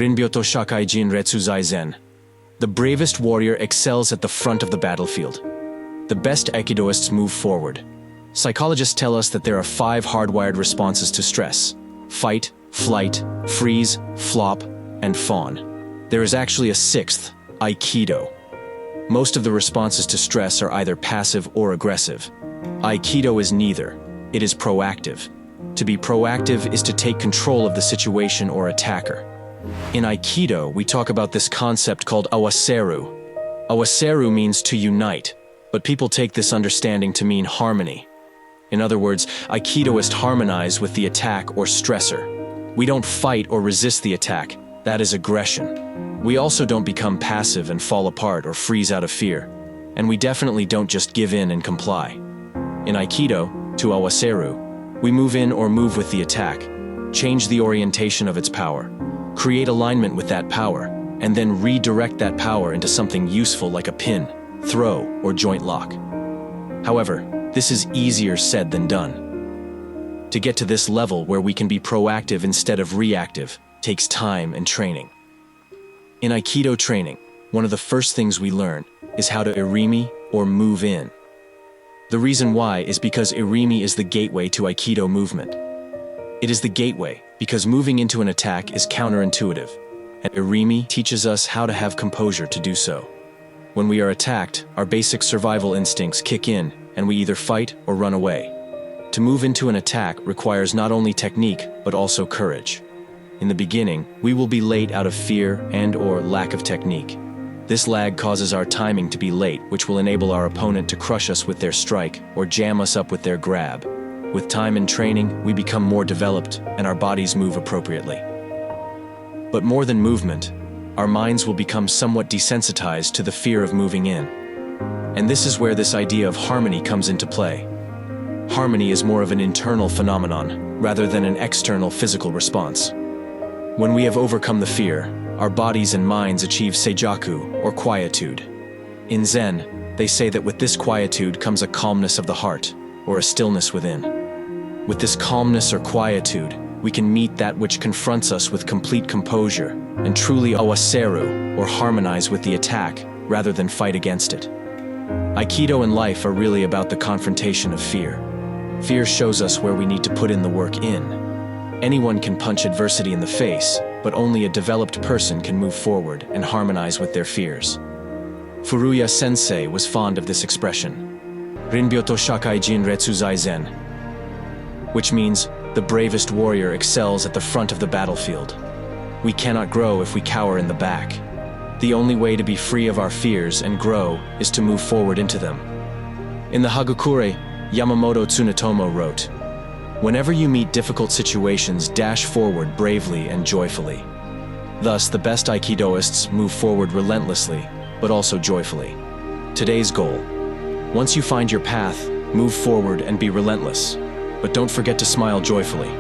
Rinbyoto Shakai Jin Retsu Zaizen. The bravest warrior excels at the front of the battlefield. The best Aikidoists move forward. Psychologists tell us that there are 5 hardwired responses to stress: fight, flight, freeze, flop, and fawn. There is actually a 6th, Aikido. Most of the responses to stress are either passive or aggressive. Aikido is neither. It is proactive. To be proactive is to take control of the situation or attacker. In Aikido, we talk about this concept called awaseru. Awaseru means to unite, but people take this understanding to mean harmony. In other words, Aikidoists harmonize with the attack or stressor. We don't fight or resist the attack. That is aggression. We also don't become passive and fall apart or freeze out of fear. And we definitely don't just give in and comply. In Aikido, to awaseru, we move in or move with the attack, change the orientation of its power, create alignment with that power, and then redirect that power into something useful like a pin, throw, or joint lock. However, this is easier said than done. To get to this level where we can be proactive instead of reactive takes time and training. In Aikido training, one of the first things we learn is how to irimi or move in. The reason why is because irimi is the gateway to Aikido movement. It is the gateway because moving into an attack is counterintuitive, and irimi teaches us how to have composure to do so. When we are attacked, our basic survival instincts kick in, and we either fight or run away. To move into an attack requires not only technique, but also courage. In the beginning, we will be late out of fear and/or lack of technique. This lag causes our timing to be late, which will enable our opponent to crush us with their strike or jam us up with their grab. With time and training, we become more developed and our bodies move appropriately. But more than movement, our minds will become somewhat desensitized to the fear of moving in. And this is where this idea of harmony comes into play. Harmony is more of an internal phenomenon rather than an external physical response. When we have overcome the fear, our bodies and minds achieve seijaku, or quietude. In Zen, they say that with this quietude comes a calmness of the heart, or a stillness within. With this calmness or quietude, we can meet that which confronts us with complete composure and truly awaseru, or harmonize with the attack, rather than fight against it. Aikido and life are really about the confrontation of fear. Fear shows us where we need to put in the work in. Anyone can punch adversity in the face, but only a developed person can move forward and harmonize with their fears. Furuya Sensei was fond of this expression, Rinbyoto Shakai Jin Retsu Zaizen, which means the bravest warrior excels at the front of the battlefield. We cannot grow if we cower in the back. The only way to be free of our fears and grow is to move forward into them. In the Hagakure, Yamamoto Tsunetomo wrote, "Whenever you meet difficult situations, dash forward bravely and joyfully." Thus, the best Aikidoists move forward relentlessly, but also joyfully. Today's goal: once you find your path, move forward and be relentless. But don't forget to smile joyfully.